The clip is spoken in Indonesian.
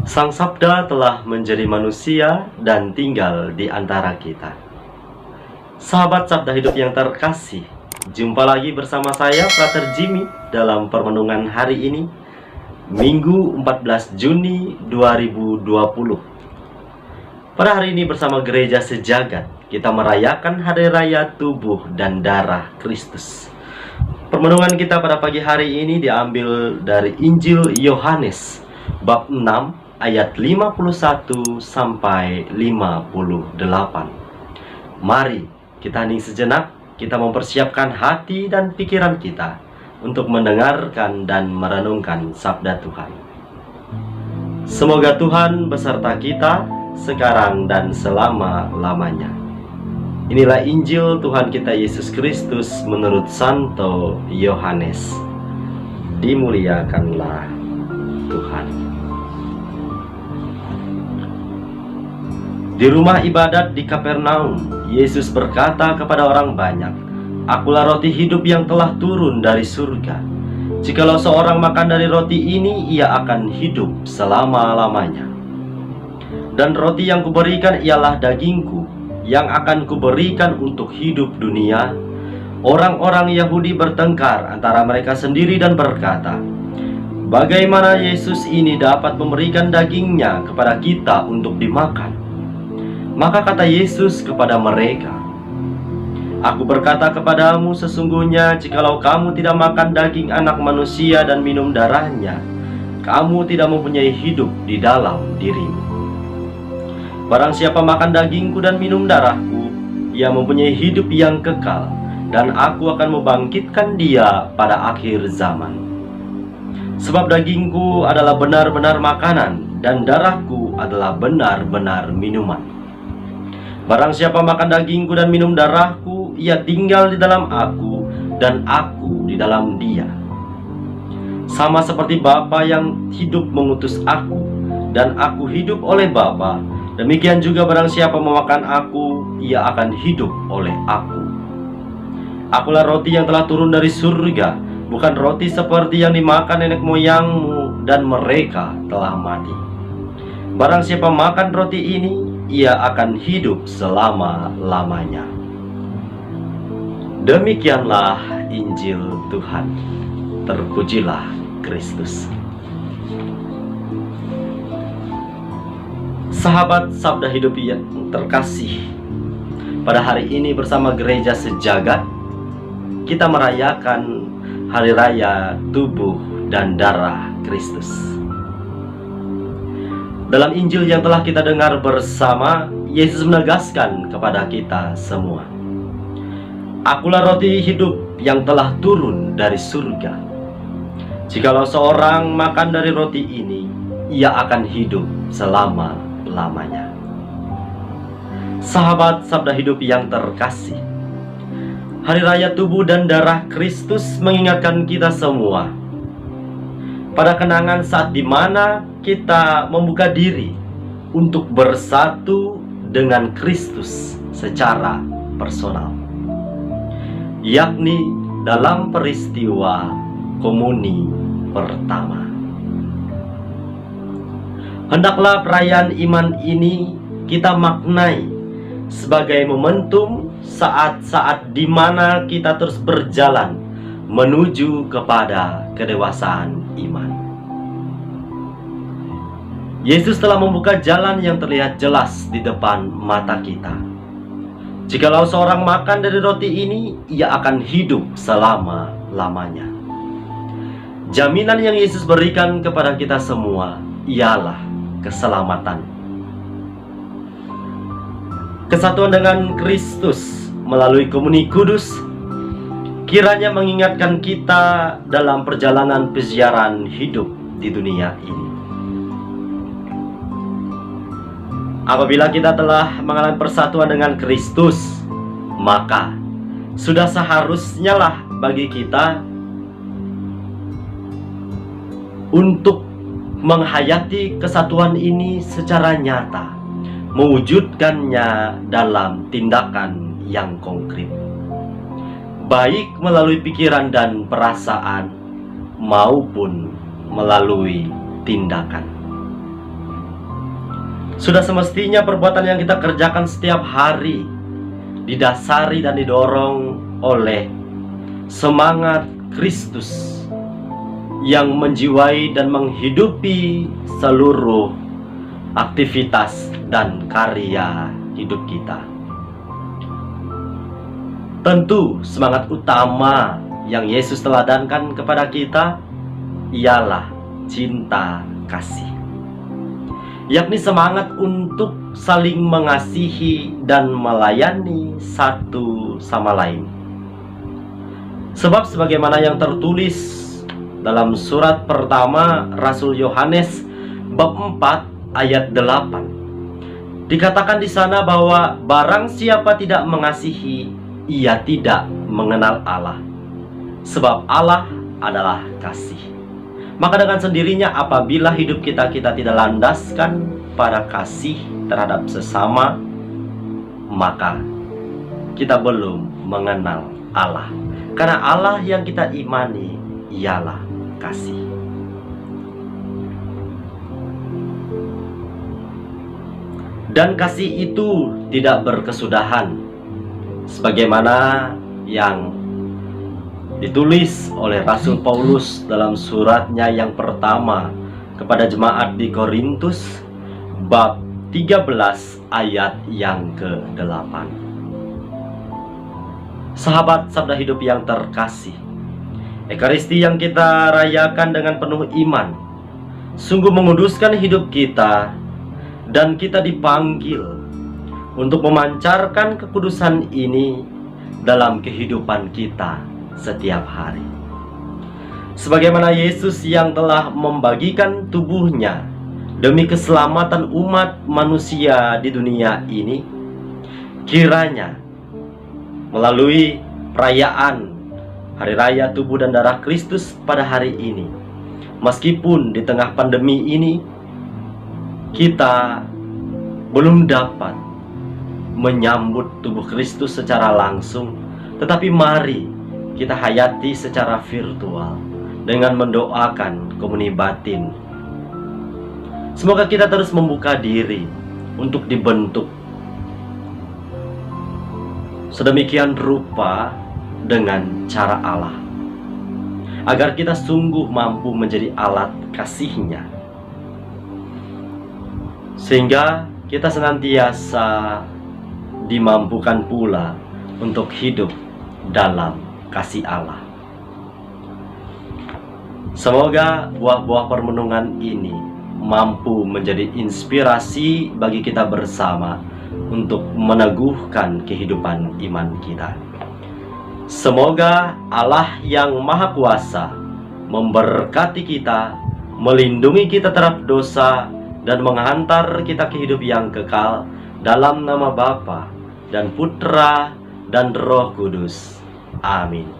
Sang Sabda telah menjadi manusia dan tinggal di antara kita. Sahabat Sabda Hidup yang terkasih, jumpa lagi bersama saya, Frater Jimmy, dalam permenungan hari ini, Minggu 14 Juni 2020. Pada hari ini bersama Gereja Sejagat, kita merayakan Hari Raya Tubuh dan Darah Kristus. Permenungan kita pada pagi hari ini diambil dari Injil Yohanes, bab 6, ayat 51 sampai 58. Mari kita hening sejenak, kita mempersiapkan hati dan pikiran kita untuk mendengarkan dan merenungkan sabda Tuhan. Semoga Tuhan beserta kita sekarang dan selama-lamanya. Inilah Injil Tuhan kita Yesus Kristus menurut Santo Yohanes. Dimuliakanlah Tuhan. Di rumah ibadat di Kapernaum, Yesus berkata kepada orang banyak, "Akulah roti hidup yang telah turun dari surga. Jikalau seorang makan dari roti ini, ia akan hidup selama-lamanya. Dan roti yang kuberikan ialah dagingku, yang akan kuberikan untuk hidup dunia." Orang-orang Yahudi bertengkar antara mereka sendiri dan berkata, "Bagaimana Yesus ini dapat memberikan dagingnya kepada kita untuk dimakan?" Maka kata Yesus kepada mereka, "Aku berkata kepadamu, sesungguhnya jikalau kamu tidak makan daging anak manusia dan minum darahnya, kamu tidak mempunyai hidup di dalam dirimu. Barang siapa makan dagingku dan minum darahku, ia mempunyai hidup yang kekal, dan aku akan membangkitkan dia pada akhir zaman. Sebab dagingku adalah benar-benar makanan, dan darahku adalah benar-benar minuman. Barang siapa makan dagingku dan minum darahku, ia tinggal di dalam aku, dan aku di dalam dia. Sama seperti Bapa yang hidup mengutus aku, dan aku hidup oleh Bapa, demikian juga barang siapa memakan aku, ia akan hidup oleh aku. Akulah roti yang telah turun dari surga, bukan roti seperti yang dimakan nenek moyangmu, dan mereka telah mati. Barang siapa makan roti ini, ia akan hidup selama-lamanya." Demikianlah Injil Tuhan. Terpujilah Kristus. Sahabat Sabda Hidup yang terkasih, pada hari ini bersama Gereja Sejagat, kita merayakan Hari Raya Tubuh dan Darah Kristus. Dalam Injil yang telah kita dengar bersama, Yesus menegaskan kepada kita semua, "Akulah roti hidup yang telah turun dari surga. Jikalau seorang makan dari roti ini, ia akan hidup selama-lamanya." Sahabat Sabda Hidup yang terkasih, Hari Raya Tubuh dan Darah Kristus mengingatkan kita semua pada kenangan saat dimana kita membuka diri untuk bersatu dengan Kristus secara personal, yakni dalam peristiwa komuni pertama. Hendaklah perayaan iman ini kita maknai sebagai momentum saat-saat di mana kita terus berjalan menuju kepada kedewasaan iman. Yesus telah membuka jalan yang terlihat jelas di depan mata kita. Jikalau seorang makan dari roti ini, ia akan hidup selama-lamanya. Jaminan yang Yesus berikan kepada kita semua ialah keselamatan. Kesatuan dengan Kristus melalui komuni kudus kiranya mengingatkan kita dalam perjalanan peziaran hidup di dunia ini. Apabila kita telah mengalami persatuan dengan Kristus, maka sudah seharusnya lah bagi kita untuk menghayati kesatuan ini secara nyata, mewujudkannya dalam tindakan yang konkret, baik melalui pikiran dan perasaan maupun melalui tindakan. Sudah semestinya perbuatan yang kita kerjakan setiap hari didasari dan didorong oleh semangat Kristus yang menjiwai dan menghidupi seluruh aktivitas dan karya hidup kita. Tentu semangat utama yang Yesus teladankan kepada kita ialah cinta kasih, yakni semangat untuk saling mengasihi dan melayani satu sama lain. Sebab sebagaimana yang tertulis dalam surat pertama Rasul Yohanes bab 4 ayat 8, dikatakan di sana bahwa barang siapa tidak mengasihi, ia tidak mengenal Allah, sebab Allah adalah kasih. Maka dengan sendirinya apabila hidup kita tidak landaskan pada kasih terhadap sesama, maka kita belum mengenal Allah. Karena Allah yang kita imani ialah kasih. Dan kasih itu tidak berkesudahan, sebagaimana yang ditulis oleh Rasul Paulus dalam suratnya yang pertama kepada jemaat di Korintus bab 13 ayat yang ke-8. Sahabat Sabda Hidup yang terkasih, Ekaristi yang kita rayakan dengan penuh iman sungguh menguduskan hidup kita, dan kita dipanggil untuk memancarkan kekudusan ini dalam kehidupan kita setiap hari. Sebagaimana Yesus yang telah membagikan tubuhnya demi keselamatan umat manusia di dunia ini, kiranya melalui perayaan Hari Raya Tubuh dan Darah Kristus pada hari ini, meskipun di tengah pandemi ini kita belum dapat menyambut tubuh Kristus secara langsung, tetapi mari kita hayati secara virtual dengan mendoakan komuni batin. Semoga kita terus membuka diri untuk dibentuk sedemikian rupa dengan cara Allah, agar kita sungguh mampu menjadi alat kasih-Nya, sehingga kita senantiasa dimampukan pula untuk hidup dalam kasih Allah. Semoga buah-buah permenungan ini mampu menjadi inspirasi bagi kita bersama untuk meneguhkan kehidupan iman kita. Semoga Allah yang Maha Kuasa memberkati kita, melindungi kita terhadap dosa, dan menghantar kita ke hidup yang kekal, dalam nama Bapa dan Putra dan Roh Kudus. Amin.